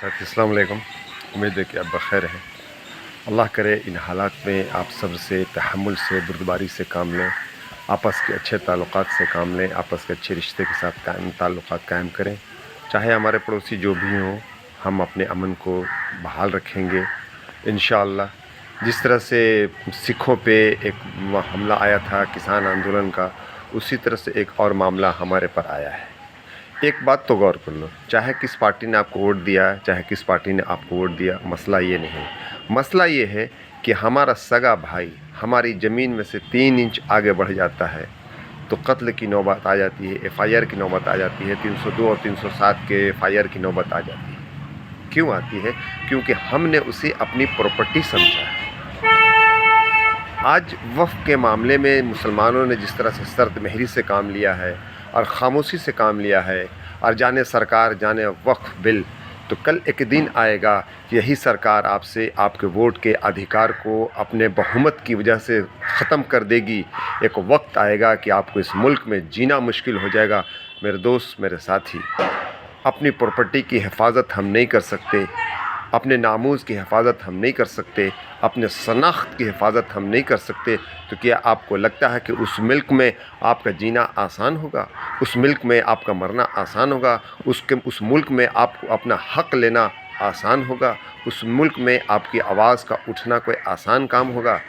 साथी अस्सलाम वालेकुम। उम्मीद है कि आप बखैर हैं। अल्लाह करे इन हालात में आप सब से तहम्मुल से बुर्दबारी से काम लें, आपस के अच्छे ताल्लुक़ात से काम लें, आपस के अच्छे रिश्ते के साथ ताल्लुक़ात कायम करें। चाहे हमारे पड़ोसी जो भी हों, हम अपने अमन को बहाल रखेंगे इंशाअल्लाह। जिस तरह से सिखों पे एक हमला आया था किसान आंदोलन का, उसी तरह से एक और मामला हमारे पर आया है। एक बात तो गौर कर लो, चाहे किस पार्टी ने आपको वोट दिया, चाहे किस पार्टी ने आपको वोट दिया, मसला ये नहीं। मसला ये है कि हमारा सगा भाई हमारी ज़मीन में से 3 इंच आगे बढ़ जाता है तो कत्ल की नौबत आ जाती है, FIR की नौबत आ जाती है, 302 और 307 के FIR की नौबत आ जाती है। क्यों आती है? क्योंकि हमने उसे अपनी प्रॉपर्टी समझा है। आज वफ़ के मामले में मुसलमानों ने जिस तरह से सर्द महरी से काम लिया है और ख़ामोशी से काम लिया है, और जाने सरकार जाने वक्फ बिल, तो कल एक दिन आएगा यही सरकार आपसे आपके वोट के अधिकार को अपने बहुमत की वजह से ख़त्म कर देगी। एक वक्त आएगा कि आपको इस मुल्क में जीना मुश्किल हो जाएगा। मेरे दोस्त, मेरे साथी, अपनी प्रॉपर्टी की हिफाजत हम नहीं कर सकते, अपने नामूज़ की हिफाजत हम नहीं कर सकते, अपने शनाख्त की हिफाजत हम नहीं कर सकते, तो क्या आपको लगता है कि उस मुल्क में आपका जीना आसान होगा? उस मुल्क में आपका मरना आसान होगा? उस मुल्क में आपको अपना हक़ लेना आसान होगा? उस मुल्क में आपकी आवाज़ का उठना कोई आसान काम होगा?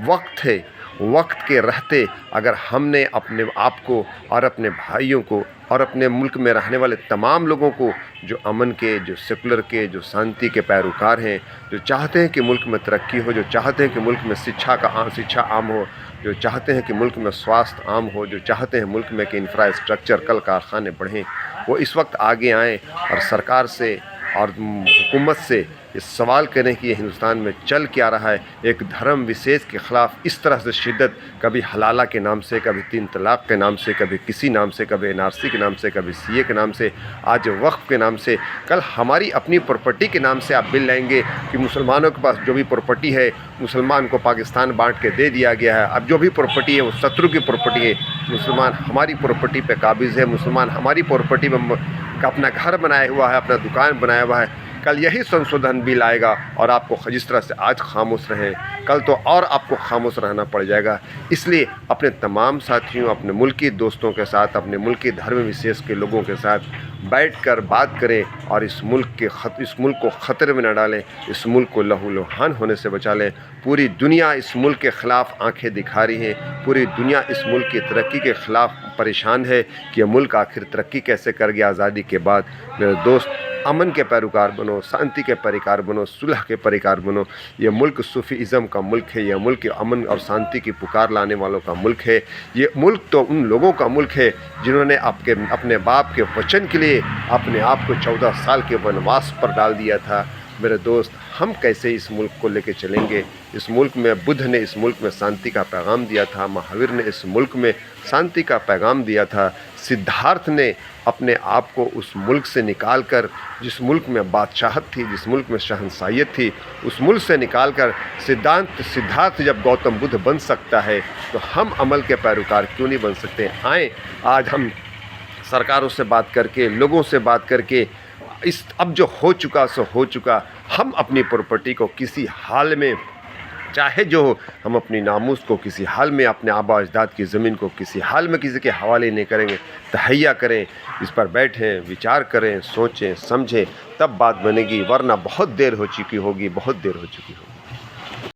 वक्त है, वक्त के रहते अगर हमने अपने आप को और अपने भाइयों को और अपने मुल्क में रहने वाले तमाम लोगों को, जो अमन के, जो सेकुलर के, जो शांति के पैरोकार हैं, जो चाहते हैं कि मुल्क में तरक्की हो, जो चाहते हैं कि मुल्क में शिक्षा आम हो, जो चाहते हैं कि मुल्क में स्वास्थ्य आम हो, जो चाहते हैं मुल्क में कि इंफ्रास्ट्रक्चर, कल कारखाने बढ़ें, वो इस वक्त आगे आएँ और सरकार से और हुकूमत से इस सवाल करें कि ये हिंदुस्तान में चल क्या रहा है। एक धर्म विशेष के ख़िलाफ़ इस तरह से शिद्दत, कभी हलाला के नाम से, कभी 3 तलाक़ के नाम से, कभी किसी नाम से, कभी NRC के नाम से, कभी CA के नाम से, आज वक्फ के नाम से, कल हमारी अपनी प्रॉपर्टी के नाम से आप बिल लाएंगे कि मुसलमानों के पास जो भी प्रॉपर्टी है मुसलमान को पाकिस्तान बांट के दे दिया गया है। अब जो भी प्रॉपर्टी है वो शत्रु की प्रॉपर्टी है। मुसलमान हमारी प्रॉपर्टी पे काबिज़ है, मुसलमान हमारी प्रॉपर्टी में अपना घर बनाया हुआ है, अपना दुकान बनाया हुआ है। कल यही संशोधन बिल आएगा और आपको जिस तरह से आज खामोश रहें, कल तो और आपको खामोश रहना पड़ जाएगा। इसलिए अपने तमाम साथियों, अपने मुल्की दोस्तों के साथ, अपने मुल्की धर्म विशेष के लोगों के साथ बैठकर बात करें और इस मुल्क को ख़तरे में न डालें, इस मुल्क को लहूलुहान होने से बचा लें। पूरी दुनिया इस मुल्क के ख़िलाफ़ आंखें दिखा रही है, पूरी दुनिया इस मुल्क की तरक्की के ख़िलाफ़ परेशान है कि यह मुल्क आखिर तरक्की कैसे कर गया आज़ादी के बाद। मेरे दोस्त, अमन के पैरोकार बनो, शांति के परिकार बनो, सुलह के परिकार बनो। ये मुल्क सूफ़ीज़म का मुल्क है, यह मुल्क अमन और शांति की पुकार लाने वालों का मुल्क है। ये मुल्क तो उन लोगों का मुल्क है जिन्होंने अपने बाप के वचन के लिए अपने आप को 14 साल के वनवास पर डाल दिया था। मेरे दोस्त, हम कैसे इस मुल्क को लेके चलेंगे? इस मुल्क में बुद्ध ने इस मुल्क में शांति का पैगाम दिया था, महावीर ने इस मुल्क में शांति का पैगाम दिया था, सिद्धार्थ ने अपने आप को उस मुल्क से निकाल कर, जिस मुल्क में बादशाहत थी, जिस मुल्क में शहंशाहियत थी, उस मुल्क से निकाल कर सिद्धार्थ जब गौतम बुद्ध बन सकता है तो हम अमल के पैरोकार क्यों नहीं बन सकते? आएँ आज हम सरकारों से बात करके, लोगों से बात करके, इस अब जो हो चुका सो हो चुका, हम अपनी प्रॉपर्टी को किसी हाल में, चाहे जो हो, हम अपनी नामूस को किसी हाल में, अपने आबा अजदाद की ज़मीन को किसी हाल में किसी के हवाले नहीं करेंगे। तहैया करें, इस पर बैठें, विचार करें, सोचें, समझें, तब बात बनेगी, वरना बहुत देर हो चुकी होगी, बहुत देर हो चुकी होगी।